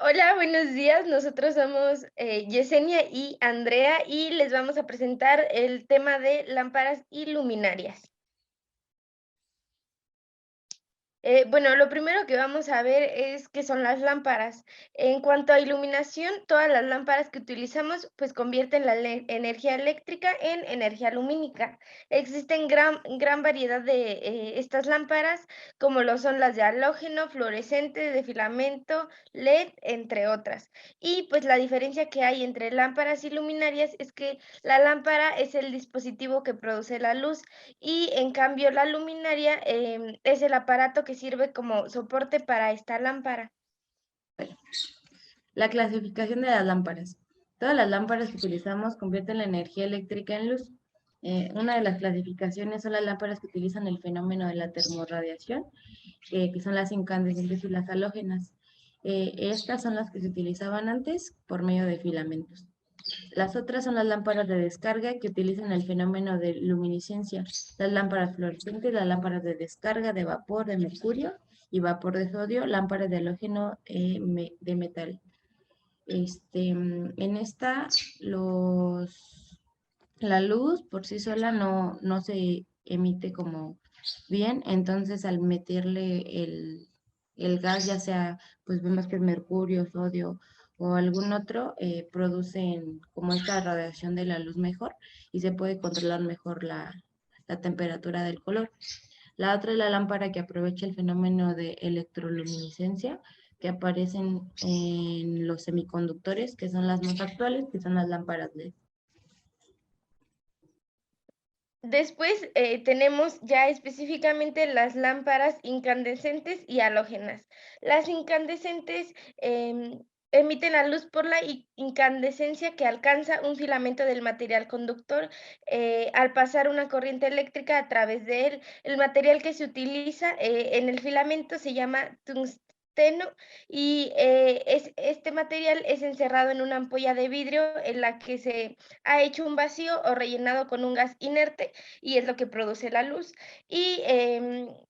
Hola, buenos días. Nosotros somos Yesenia y Andrea y les vamos a presentar el tema de lámparas y luminarias. Bueno, lo primero que vamos a ver es qué son las lámparas. En cuanto a iluminación, todas las lámparas que utilizamos pues convierten la energía eléctrica en energía lumínica. Existen gran variedad de estas lámparas, como lo son las de halógeno, fluorescentes, de filamento, LED, entre otras. Y pues la diferencia que hay entre lámparas y luminarias es que la lámpara es el dispositivo que produce la luz y en cambio la luminaria, es el aparato que sirve como soporte para esta lámpara. La clasificación de las lámparas. Todas las lámparas que utilizamos convierten la energía eléctrica en luz. Una de las clasificaciones son las lámparas que utilizan el fenómeno de la termorradiación, que son las incandescentes y las halógenas. Estas son las que se utilizaban antes por medio de filamentos. Las otras son las lámparas de descarga que utilizan el fenómeno de luminiscencia, las lámparas fluorescentes, las lámparas de descarga de vapor de mercurio y vapor de sodio, lámparas de halógeno de metal. En esta, la luz por sí sola no se emite como bien, entonces al meterle el gas, ya sea, pues vemos que es mercurio, sodio o algún otro, producen como esta radiación de la luz mejor y se puede controlar mejor la temperatura del color. La otra es la lámpara que aprovecha el fenómeno de electroluminiscencia que aparecen en los semiconductores, que son las más actuales, que son las lámparas LED. Después, tenemos ya específicamente las lámparas incandescentes y halógenas. Las incandescentes, emiten la luz por la incandescencia que alcanza un filamento del material conductor, al pasar una corriente eléctrica a través de él. El material que se utiliza, en el filamento se llama tungsteno y, este material es encerrado en una ampolla de vidrio en la que se ha hecho un vacío o rellenado con un gas inerte y es lo que produce la luz. Y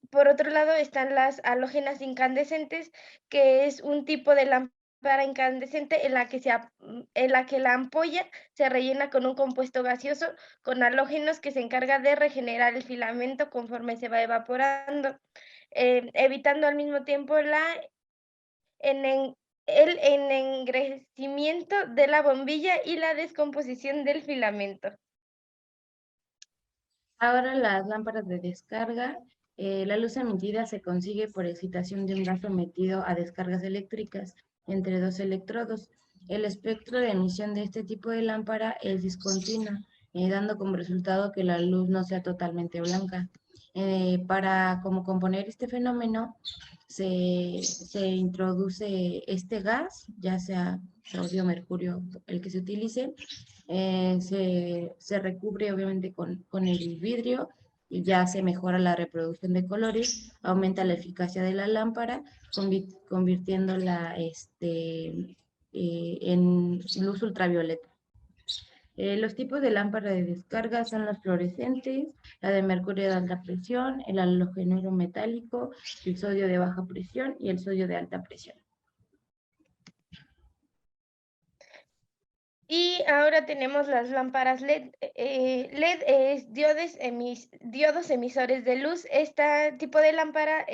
por otro lado están las halógenas incandescentes, que es un tipo de lámpara incandescente en la que en la que la ampolla se rellena con un compuesto gaseoso con halógenos que se encarga de regenerar el filamento conforme se va evaporando, evitando al mismo tiempo enen- el ennegrecimiento de la bombilla y la descomposición del filamento. Ahora las lámparas de descarga, la luz emitida se consigue por excitación de un gas sometido a descargas eléctricas entre dos electrodos. El espectro de emisión de este tipo de lámpara es discontinuo, dando como resultado que la luz no sea totalmente blanca. Para como componer este fenómeno, se introduce este gas, ya sea sodio, mercurio, el que se utilice, se recubre obviamente con el vidrio y ya se mejora la reproducción de colores, aumenta la eficacia de la lámpara, convirtiéndola en luz ultravioleta. Los tipos de lámpara de descarga son las fluorescentes, la de mercurio de alta presión, el halogenuro metálico, el sodio de baja presión y el sodio de alta presión. Y ahora tenemos las lámparas LED. LED es diodos emisores de luz. Este tipo de lámpara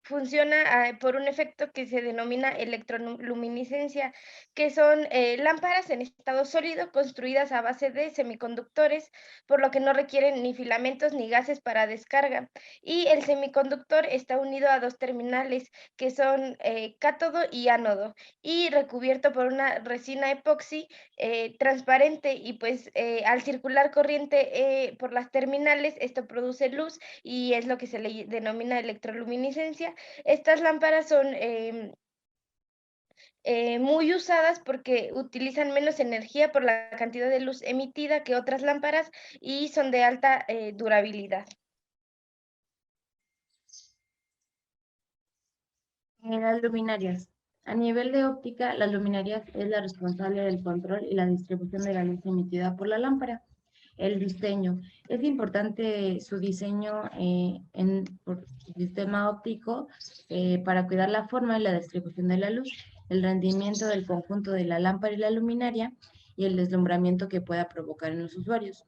funciona por un efecto que se denomina electroluminiscencia, que son lámparas en estado sólido construidas a base de semiconductores, por lo que no requieren ni filamentos ni gases para descarga. Y el semiconductor está unido a dos terminales, que son cátodo y ánodo, y recubierto por una resina epoxi transparente y pues al circular corriente por las terminales, esto produce luz y es lo que se le denomina electroluminiscencia. Estas lámparas son muy usadas porque utilizan menos energía por la cantidad de luz emitida que otras lámparas y son de alta durabilidad. Las luminarias. A nivel de óptica, las luminarias es la responsable del control y la distribución de la luz emitida por la lámpara. El diseño. Es importante su diseño por sistema óptico para cuidar la forma y la distribución de la luz, el rendimiento del conjunto de la lámpara y la luminaria y el deslumbramiento que pueda provocar en los usuarios.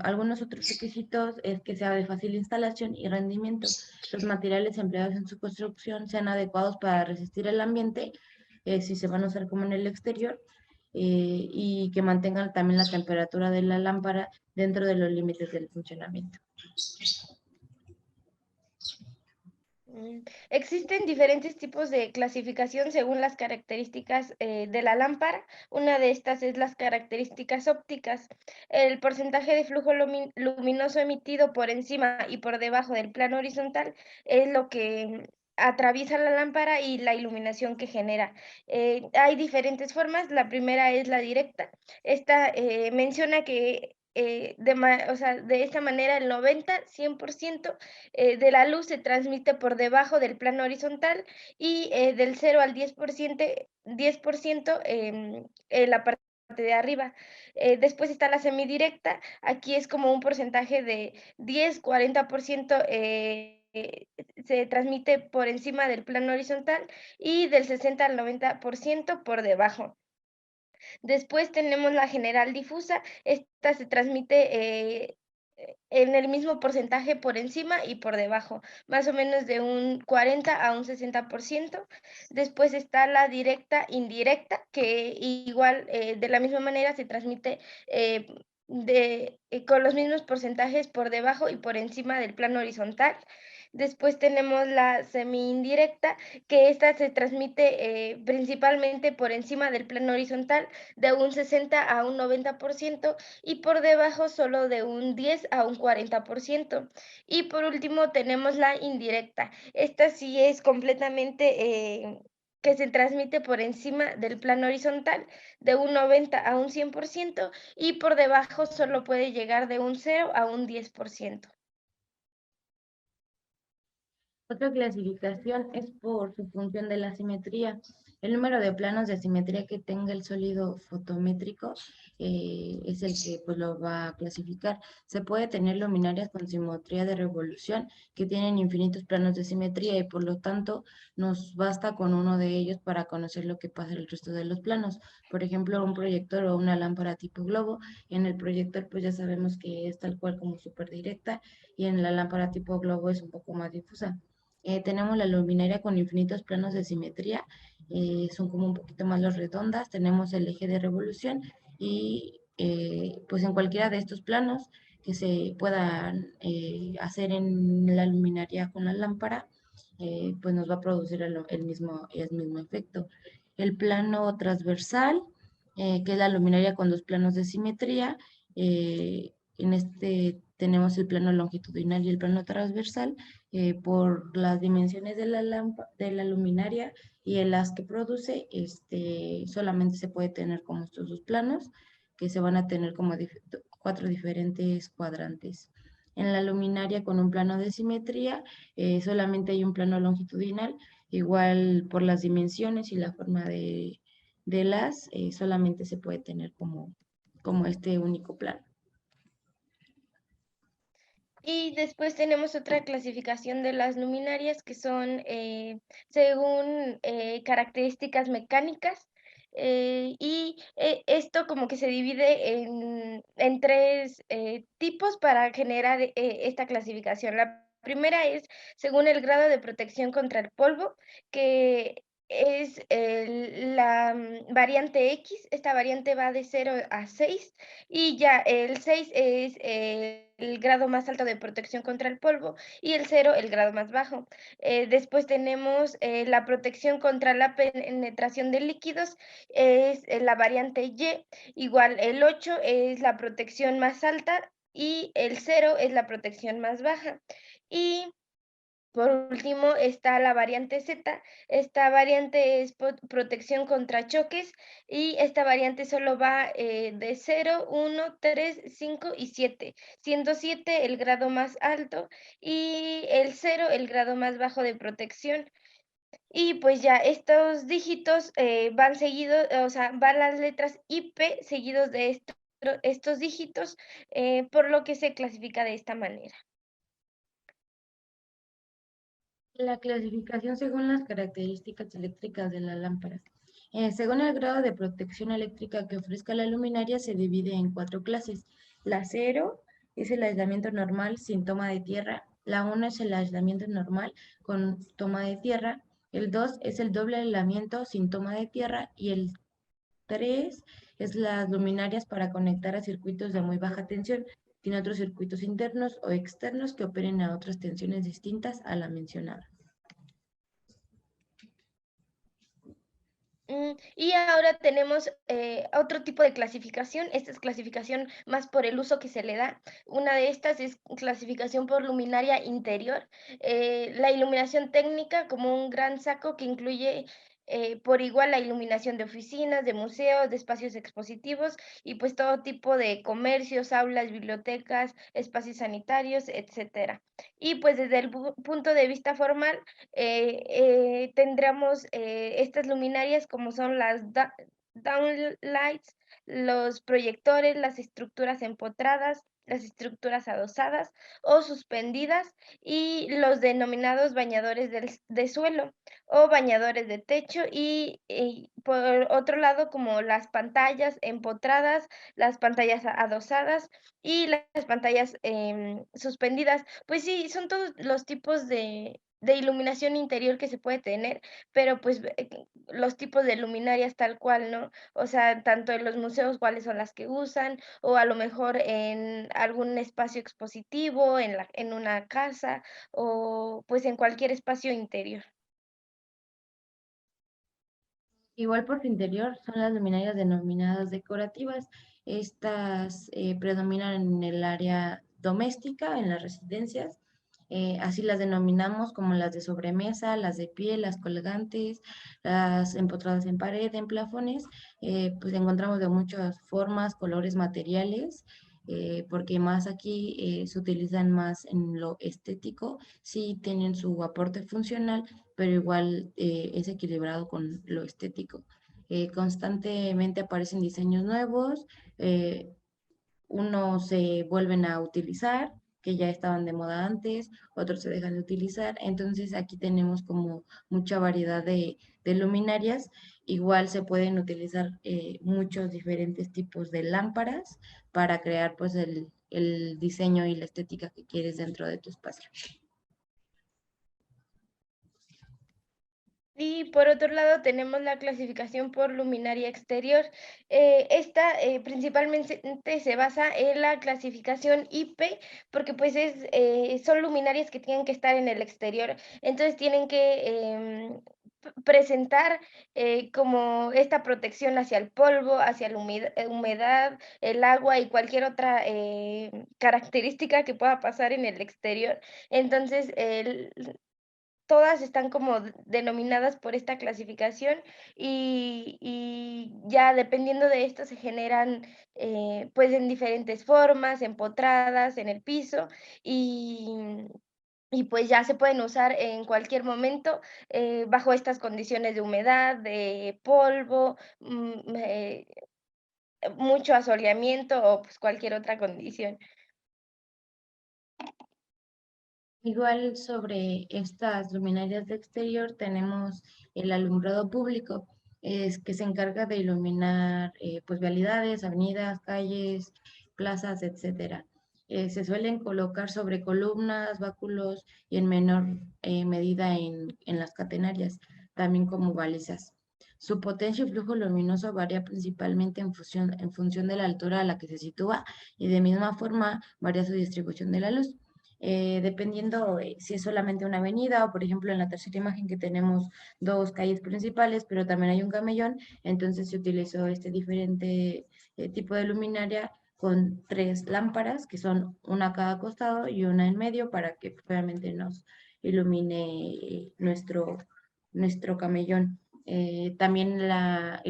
Algunos otros requisitos es que sea de fácil instalación y rendimiento. Los materiales empleados en su construcción sean adecuados para resistir el ambiente, si se van a usar como en el exterior, y que mantengan también la temperatura de la lámpara dentro de los límites del funcionamiento. Existen diferentes tipos de clasificación según las características de la lámpara. Una de estas es las características ópticas. El porcentaje de flujo luminoso emitido por encima y por debajo del plano horizontal es lo que atraviesa la lámpara y la iluminación que genera. Hay diferentes formas. La primera es la directa. Esta menciona que o sea, de esta manera el 90-100% de la luz se transmite por debajo del plano horizontal y del 0 al 10% en la parte de arriba. Después está la semidirecta, aquí es como un porcentaje de 10-40% se transmite por encima del plano horizontal y del 60 al 90% por debajo. Después tenemos la general difusa, esta se transmite en el mismo porcentaje por encima y por debajo, más o menos de un 40 a un 60%. Después está la directa indirecta, que igual de la misma manera se transmite con los mismos porcentajes por debajo y por encima del plano horizontal. Después tenemos la semi-indirecta, que esta se transmite principalmente por encima del plano horizontal de un 60 a un 90% y por debajo solo de un 10 a un 40%. Y por último tenemos la indirecta. Esta sí es completamente que se transmite por encima del plano horizontal de un 90 a un 100% y por debajo solo puede llegar de un 0 a un 10%. Otra clasificación es por su función de la simetría. El número de planos de simetría que tenga el sólido fotométrico es el que pues, lo va a clasificar. Se puede tener luminarias con simetría de revolución que tienen infinitos planos de simetría y por lo tanto nos basta con uno de ellos para conocer lo que pasa en el resto de los planos. Por ejemplo, un proyector o una lámpara tipo globo. En el proyector pues ya sabemos que es tal cual como súper directa y en la lámpara tipo globo es un poco más difusa. Tenemos la luminaria con infinitos planos de simetría, son como un poquito más los redondas. Tenemos el eje de revolución y pues en cualquiera de estos planos que se puedan hacer en la luminaria con la lámpara, pues nos va a producir el mismo efecto. El plano transversal, que es la luminaria con dos planos de simetría, en este tenemos el plano longitudinal y el plano transversal. Por las dimensiones de la luminaria y el haz que produce, solamente se puede tener como estos dos planos, que se van a tener como 4 diferentes cuadrantes. En la luminaria con un plano de simetría, solamente hay un plano longitudinal, igual por las dimensiones y la forma de las, solamente se puede tener como este único plano. Y después tenemos otra clasificación de las luminarias que son según características mecánicas. Esto como que se divide en tres tipos para generar esta clasificación. La primera es según el grado de protección contra el polvo, que es la variante X. Esta variante va de 0 a 6 y ya el 6 es el grado más alto de protección contra el polvo y el 0 el grado más bajo. Después tenemos la protección contra la penetración de líquidos, es la variante Y. Igual el 8 es la protección más alta y el 0 es la protección más baja. Y por último está la variante Z. Esta variante es protección contra choques y esta variante solo va de 0, 1, 3, 5 y 7, siendo 7 el grado más alto y el 0 el grado más bajo de protección. Y pues ya estos dígitos van seguidos, o sea, van las letras IP seguidos de estos estos dígitos, por lo que se clasifica de esta manera. La clasificación según las características eléctricas de la lámpara. Según el grado de protección eléctrica que ofrezca la luminaria, se divide en 4 clases. La 0 es el aislamiento normal sin toma de tierra. La 1 es el aislamiento normal con toma de tierra. El 2 es el doble aislamiento sin toma de tierra. Y el 3 es las luminarias para conectar a circuitos de muy baja tensión, sin otros circuitos internos o externos que operen a otras tensiones distintas a la mencionada. Y ahora tenemos otro tipo de clasificación. Esta es clasificación más por el uso que se le da. Una de estas es clasificación por luminaria interior. La iluminación técnica como un gran saco que incluye por igual la iluminación de oficinas, de museos, de espacios expositivos y pues todo tipo de comercios, aulas, bibliotecas, espacios sanitarios, etcétera. Y pues desde el punto de vista formal, tendremos estas luminarias como son las downlights, los proyectores, las estructuras empotradas, las estructuras adosadas o suspendidas y los denominados bañadores de suelo o bañadores de techo y por otro lado como las pantallas empotradas, las pantallas adosadas y las pantallas suspendidas. Pues sí, son todos los tipos de iluminación interior que se puede tener, pero pues los tipos de luminarias tal cual, ¿no? O sea, tanto en los museos cuáles son las que usan, o a lo mejor en algún espacio expositivo, en una casa, o pues en cualquier espacio interior. Igual por su interior son las luminarias denominadas decorativas. Estas predominan en el área doméstica, en las residencias. Así las denominamos como las de sobremesa, las de pie, las colgantes, las empotradas en pared, en plafones. Pues encontramos de muchas formas, colores, materiales, porque más aquí se utilizan más en lo estético. Sí tienen su aporte funcional, pero igual es equilibrado con lo estético. Constantemente aparecen diseños nuevos, eh, unos se vuelven a utilizar, que ya estaban de moda antes, otros se dejan de utilizar, entonces aquí tenemos como mucha variedad de luminarias. Igual se pueden utilizar muchos diferentes tipos de lámparas para crear pues el diseño y la estética que quieres dentro de tu espacio. Y por otro lado tenemos la clasificación por luminaria exterior. Esta principalmente se basa en la clasificación IP porque pues son luminarias que tienen que estar en el exterior. Entonces tienen que presentar como esta protección hacia el polvo, hacia la humedad, el agua y cualquier otra característica que pueda pasar en el exterior. Entonces, todas están como denominadas por esta clasificación y ya dependiendo de esto se generan, pues, en diferentes formas, empotradas en el piso y y pues ya se pueden usar en cualquier momento, bajo estas condiciones de humedad, de polvo, mucho asoleamiento o, pues, cualquier otra condición. Igual sobre estas luminarias de exterior tenemos el alumbrado público, es que se encarga de iluminar pues vialidades, avenidas, calles, plazas, etcétera. Se suelen colocar sobre columnas, báculos y en menor medida en las catenarias, también como balizas. Su potencia y flujo luminoso varía principalmente en función de la altura a la que se sitúa y de misma forma varía su distribución de la luz. Dependiendo si es solamente una avenida o por ejemplo en la tercera imagen que tenemos dos calles principales, pero también hay un camellón, entonces se utilizó este diferente tipo de luminaria con 3 lámparas que son una a cada costado y una en medio para que obviamente nos ilumine nuestro camellón. También la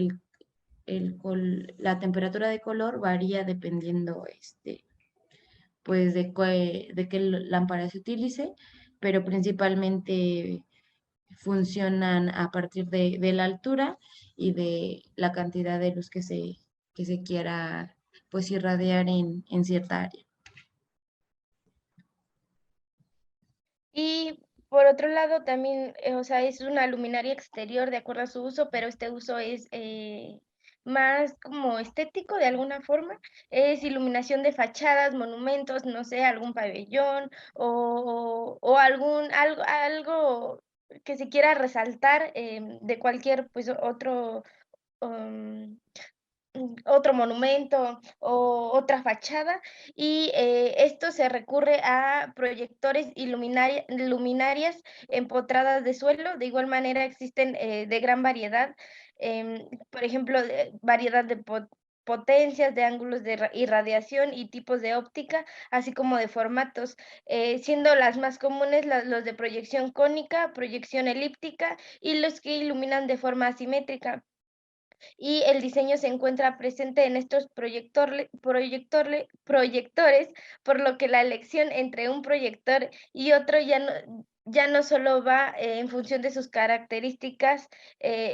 temperatura de color varía dependiendo pues de qué lámpara se utilice, pero principalmente funcionan a partir de la altura y de la cantidad de luz que se quiera pues irradiar en cierta área. Y por otro lado, también, o sea, es una luminaria exterior de acuerdo a su uso, pero este uso es más como estético de alguna forma. Es iluminación de fachadas, monumentos, no sé, algún pabellón o algo que se quiera resaltar de cualquier pues um, otro monumento o otra fachada y esto se recurre a proyectores y luminarias empotradas de suelo. De igual manera existen de gran variedad, por ejemplo, variedad de potencias, de ángulos de irradiación y tipos de óptica, así como de formatos, siendo las más comunes los de proyección cónica, proyección elíptica y los que iluminan de forma asimétrica y el diseño se encuentra presente en estos proyectores, por lo que la elección entre un proyector y otro ya no solo va en función de sus características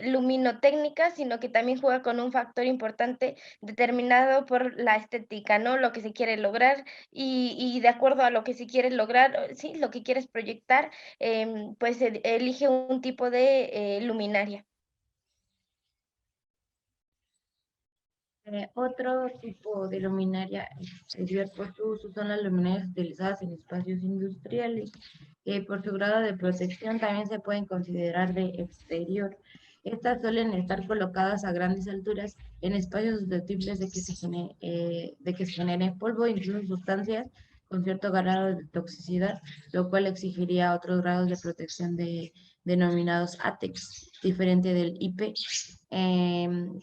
luminotécnicas, sino que también juega con un factor importante determinado por la estética, ¿no? Lo que se quiere lograr y de acuerdo a lo que se quiere lograr, sí, lo que quieres proyectar, pues elige un tipo de luminaria. Otro tipo de luminaria exterior por su uso son las luminarias utilizadas en espacios industriales, que por su grado de protección también se pueden considerar de exterior. Estas suelen estar colocadas a grandes alturas en espacios susceptibles de que se genere polvo, incluso sustancias con cierto grado de toxicidad, lo cual exigiría otros grados de protección denominados ATEX, diferente del IP.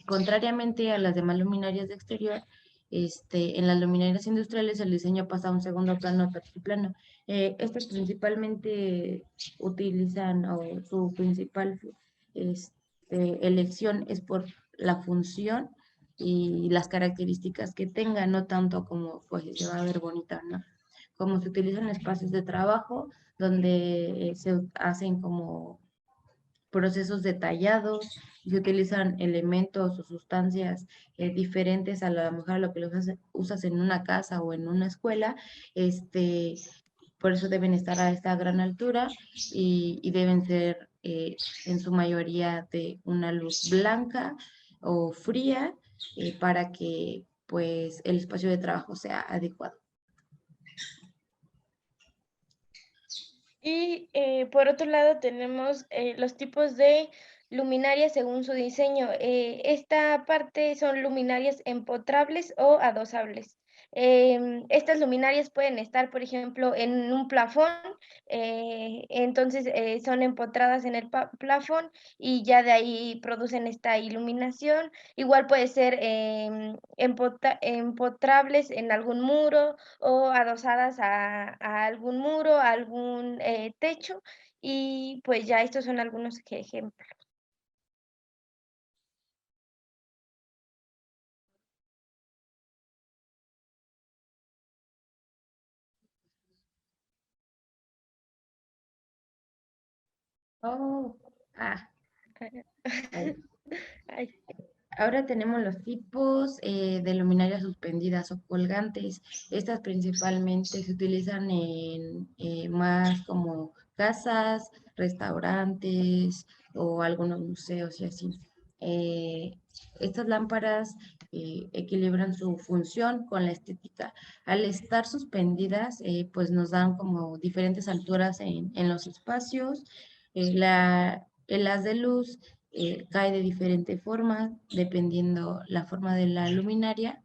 Contrariamente a las demás luminarias de exterior, en las luminarias industriales el diseño pasa a un segundo plano, a tercer plano. Estas principalmente utilizan, o su principal elección es por la función y las características que tenga, no tanto como pues se va a ver bonita, ¿no? Como se utilizan espacios de trabajo donde se hacen como procesos detallados y se utilizan elementos o sustancias diferentes a lo mejor a lo que usas en una casa o en una escuela, este, por eso deben estar a esta gran altura y deben ser en su mayoría de una luz blanca o fría para que pues el espacio de trabajo sea adecuado. Y por otro lado tenemos los tipos de luminarias según su diseño. Esta parte son luminarias empotrables o adosables. Estas luminarias pueden estar, por ejemplo, en un plafón, entonces son empotradas en el plafón y ya de ahí producen esta iluminación. Igual puede ser empotrables en algún muro o adosadas a algún muro, a algún techo, y pues ya estos son algunos ejemplos. Oh, ahí. Ay, Ahora tenemos los tipos de luminarias suspendidas o colgantes. Estas principalmente se utilizan en más como casas, restaurantes o algunos museos y así. Eh, Estas lámparas equilibran su función con la estética. Al estar suspendidas, pues nos dan como diferentes alturas en los espacios. El haz de luz cae de diferente forma dependiendo la forma de la luminaria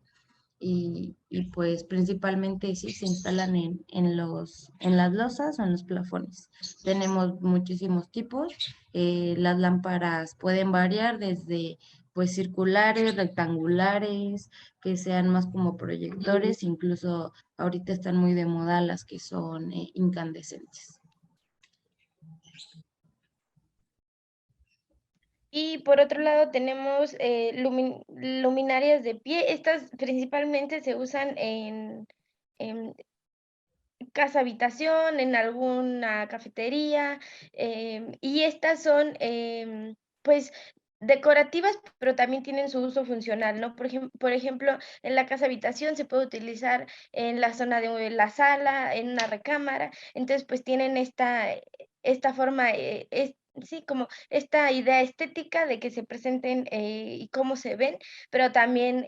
y pues principalmente sí se instalan en las losas o en los plafones. Tenemos muchísimos tipos. Las lámparas pueden variar desde pues circulares, rectangulares, que sean más como proyectores, incluso ahorita están muy de moda las que son incandescentes. y por otro lado tenemos luminarias de pie. Estas principalmente se usan en casa habitación, en alguna cafetería, y estas son, pues, decorativas, pero también tienen su uso funcional, ¿no? Por ejemplo, en la casa habitación se puede utilizar en la zona de la sala, en una recámara, entonces, pues, tienen esta forma, sí, como esta idea estética de que se presenten, y cómo se ven, pero también,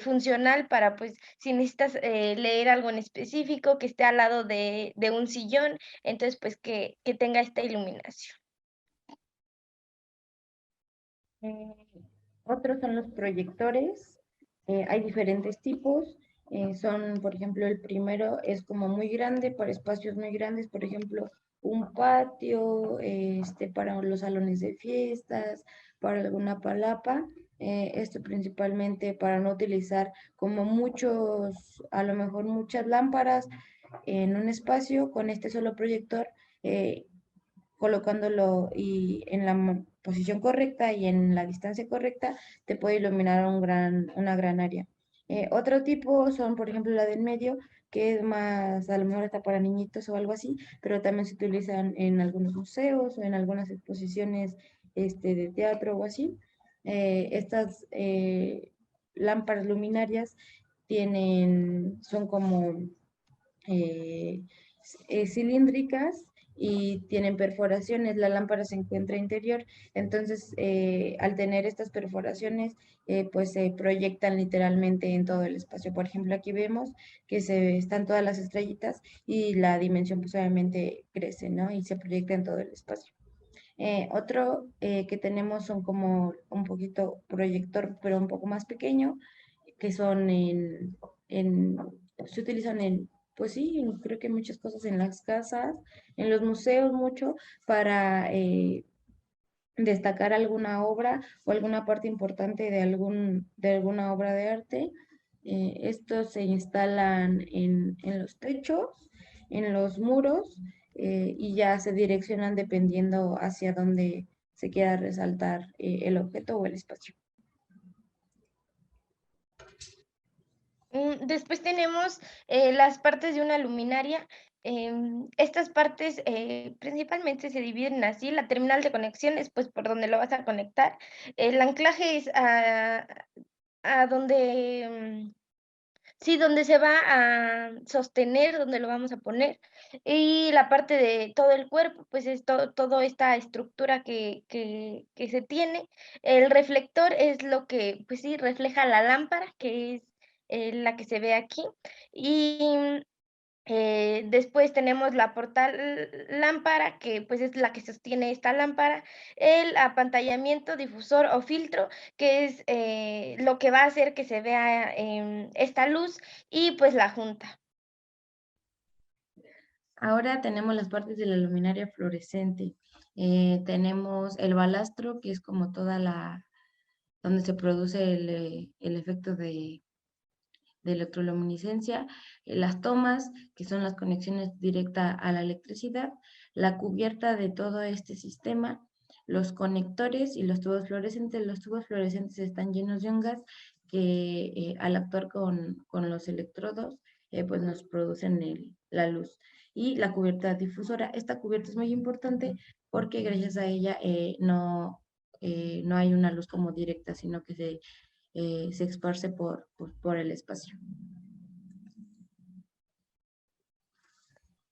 funcional para, pues, si necesitas, leer algo en específico, que esté al lado de un sillón, entonces, pues, que tenga esta iluminación. Eh, Otros son los proyectores. Hay diferentes tipos. Son, por ejemplo, el primero es como muy grande para espacios muy grandes, por ejemplo, un patio, para los salones de fiestas, para alguna palapa. Esto principalmente para no utilizar como muchos, a lo mejor muchas lámparas en un espacio con este solo proyector. eh, Colocándolo y en la posición correcta y en la distancia correcta, te puede iluminar una gran área. Otro tipo son, por ejemplo, la del medio, que es más, a lo mejor está para niñitos o algo así, pero también se utilizan en algunos museos o en algunas exposiciones de teatro o así. Estas lámparas luminarias son como eh, cilíndricas y tienen perforaciones. La lámpara se encuentra interior, entonces al tener estas perforaciones, pues se proyectan literalmente en todo el espacio. Por ejemplo, aquí vemos que están todas las estrellitas y la dimensión pues obviamente crece, ¿no? Y se proyecta en todo el espacio. Otro que tenemos son como un poquito proyector, pero un poco más pequeño, que son en, se utilizan pues sí, creo que muchas cosas en las casas, en los museos mucho, para destacar alguna obra o alguna parte importante de alguna obra de arte. Estos se instalan en los techos, en los muros, y ya se direccionan dependiendo hacia dónde se quiera resaltar el objeto o el espacio. Después tenemos, las partes de una luminaria. Estas partes, principalmente se dividen así: la terminal de conexión es, pues, por donde lo vas a conectar. El anclaje es a donde, sí, donde se va a sostener, donde lo vamos a poner. Y la parte de todo el cuerpo, pues, es toda esta estructura que se tiene. El reflector es lo que, pues sí, refleja la lámpara, que es, la que se ve aquí. Y, después tenemos la portal lámpara, que, pues, es la que sostiene esta lámpara, el apantallamiento, difusor o filtro, que es, lo que va a hacer que se vea, esta luz, y, pues, la junta. Ahora tenemos las partes de la luminaria fluorescente. Tenemos el balastro, que es como donde se produce el efecto de electroluminiscencia, las tomas, que son las conexiones directas a la electricidad, la cubierta de todo este sistema, los conectores y los tubos fluorescentes. Los tubos fluorescentes están llenos de un gas que al actuar con los electrodos, pues nos producen la luz. Y la cubierta difusora. Esta cubierta es muy importante porque gracias a ella no hay una luz como directa, sino que se esparce por el espacio.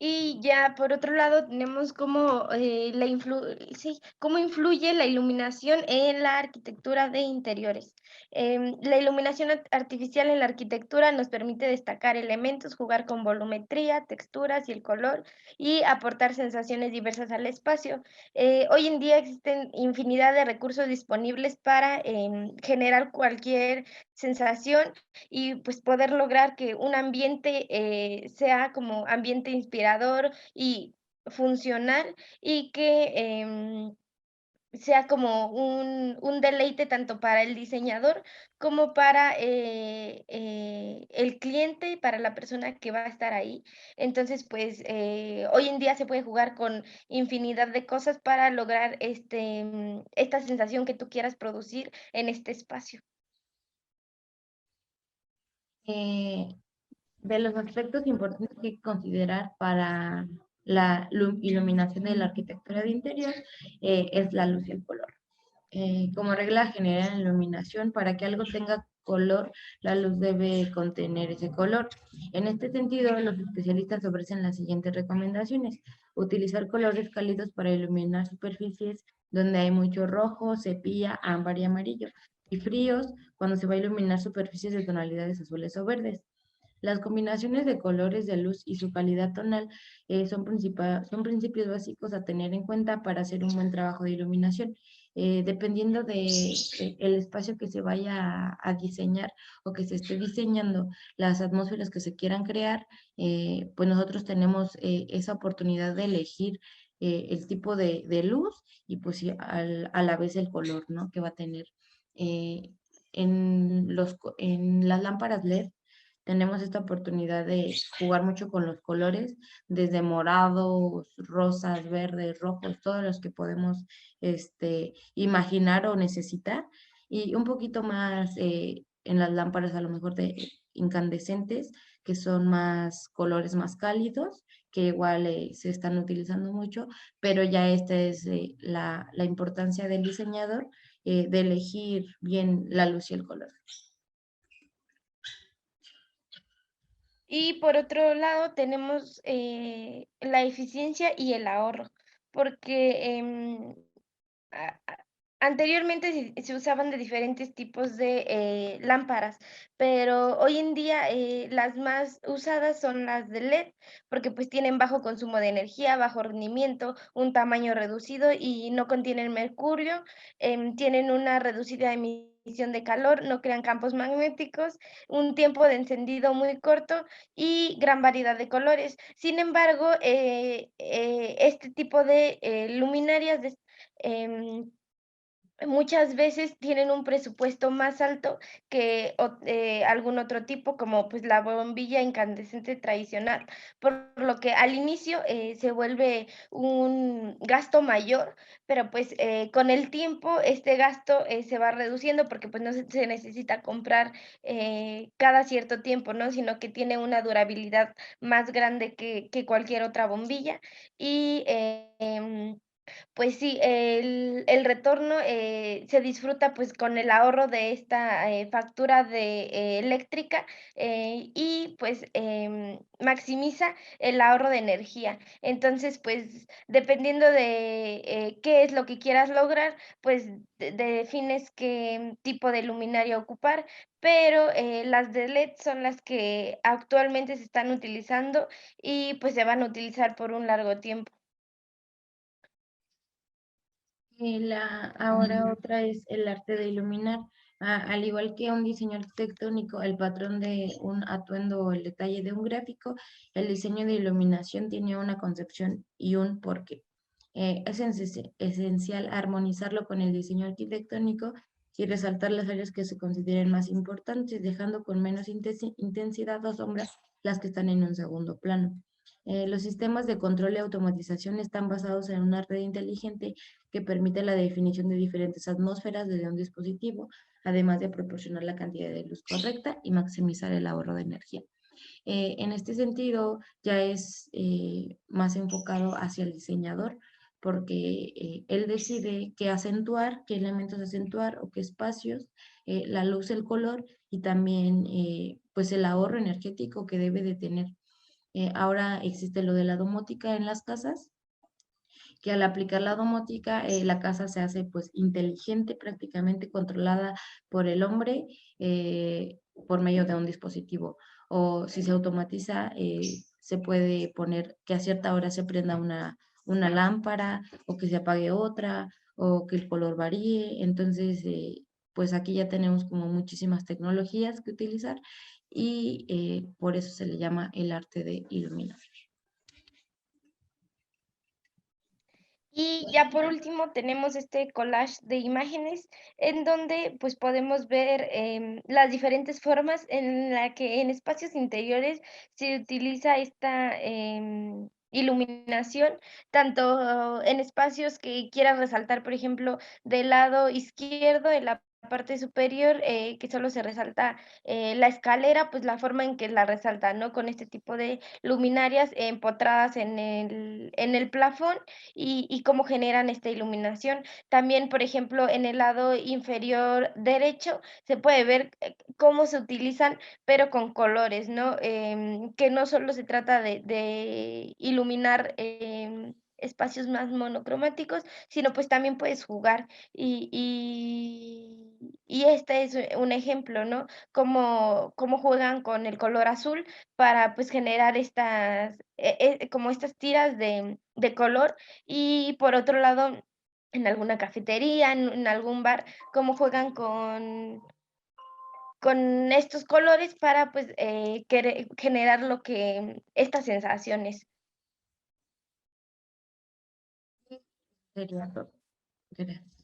Y ya por otro lado tenemos cómo, sí, cómo influye la iluminación en la arquitectura de interiores. La iluminación artificial en la arquitectura nos permite destacar elementos, jugar con volumetría, texturas y el color, y aportar sensaciones diversas al espacio. Hoy en día existen infinidad de recursos disponibles para, generar cualquier sensación y, pues, poder lograr que un ambiente, sea como ambiente inspirador y funcional, y que, sea como un deleite tanto para el diseñador como para, el cliente y para la persona que va a estar ahí. Entonces, pues, hoy en día se puede jugar con infinidad de cosas para lograr, esta sensación que tú quieras producir en este espacio. Eh, de los aspectos importantes que hay que considerar para la iluminación de la arquitectura de interior es la luz y el color. Como regla general en iluminación, para que algo tenga color, la luz debe contener ese color. En este sentido, los especialistas ofrecen las siguientes recomendaciones. Utilizar colores cálidos para iluminar superficies donde hay mucho rojo, sepia, ámbar y amarillo, y fríos cuando se va a iluminar superficies de tonalidades azules o verdes. Las combinaciones de colores de luz y su calidad tonal son principios básicos a tener en cuenta para hacer un buen trabajo de iluminación. Dependiendo de el espacio que se vaya a diseñar o que se esté diseñando, las atmósferas que se quieran crear, pues nosotros tenemos esa oportunidad de elegir el tipo de luz y pues sí, a la vez el color, ¿no? Que va a tener. Eh, en las lámparas LED tenemos esta oportunidad de jugar mucho con los colores, desde morados, rosas, verdes, rojos, todos los que podemos imaginar o necesitar, y un poquito más en las lámparas a lo mejor de incandescentes, que son más colores más cálidos, que igual se están utilizando mucho, pero ya esta es la importancia del diseñador de elegir bien la luz y el color. Y por otro lado tenemos la eficiencia y el ahorro, porque a a anteriormente se usaban de diferentes tipos de, lámparas, pero hoy en día, las más usadas son las de LED, porque, pues, tienen bajo consumo de energía, bajo rendimiento, un tamaño reducido y no contienen mercurio, tienen una reducida emisión de calor, no crean campos magnéticos, un tiempo de encendido muy corto y gran variedad de colores. Sin embargo, este tipo de, luminarias em, muchas veces tienen un presupuesto más alto que algún otro tipo, como, pues, la bombilla incandescente tradicional, por lo que al inicio, se vuelve un gasto mayor, pero, pues, con el tiempo este gasto, se va reduciendo porque, pues, no se necesita comprar, cada cierto tiempo, ¿no? Sino que tiene una durabilidad más grande que cualquier otra bombilla y, pues sí, el retorno, se disfruta, pues, con el ahorro de esta, factura de eléctrica, y, pues, maximiza el ahorro de energía. Entonces, pues, dependiendo de, qué es lo que quieras lograr, pues, defines qué tipo de luminaria ocupar, pero, las de LED son las que actualmente se están utilizando y, pues, se van a utilizar por un largo tiempo. Ahora otra es el arte de iluminar. Al igual que un diseño arquitectónico, el patrón de un atuendo o el detalle de un gráfico, el diseño de iluminación tiene una concepción y un porqué. Esencial armonizarlo con el diseño arquitectónico y resaltar las áreas que se consideren más importantes, dejando con menos intensidad o sombras las que están en un segundo plano. Los sistemas de control y automatización están basados en una red inteligente que permite la definición de diferentes atmósferas desde un dispositivo, además de proporcionar la cantidad de luz correcta y maximizar el ahorro de energía. En este sentido, ya es más enfocado hacia el diseñador, porque él decide qué acentuar, qué elementos acentuar o qué espacios, la luz, el color y también pues el ahorro energético que debe de tener. Ahora existe lo de la domótica en las casas, que al aplicar la domótica, la casa se hace pues inteligente, prácticamente controlada por el hombre por medio de un dispositivo. O si se automatiza, se puede poner que a cierta hora se prenda una lámpara o que se apague otra o que el color varíe. Entonces, pues aquí ya tenemos como muchísimas tecnologías que utilizar y por eso se le llama el arte de iluminar. Y ya por último tenemos este collage de imágenes en donde pues podemos ver las diferentes formas en la que en espacios interiores se utiliza esta iluminación, tanto en espacios que quieras resaltar, por ejemplo, del lado izquierdo de la parte superior, que solo se resalta, la escalera, pues, la forma en que la resalta, ¿no? Con este tipo de luminarias empotradas en el plafón y cómo generan esta iluminación. También, por ejemplo, en el lado inferior derecho se puede ver, cómo se utilizan, pero con colores, ¿no? Que no solo se trata de iluminar, espacios más monocromáticos, sino, pues, también puedes jugar. Y este es un ejemplo, ¿no? Cómo juegan con el color azul para, pues, generar estas, como estas tiras de color. Y por otro lado, en alguna cafetería, en algún bar, cómo juegan con estos colores para, pues, generar lo que estas sensaciones. Sería todo. Gracias.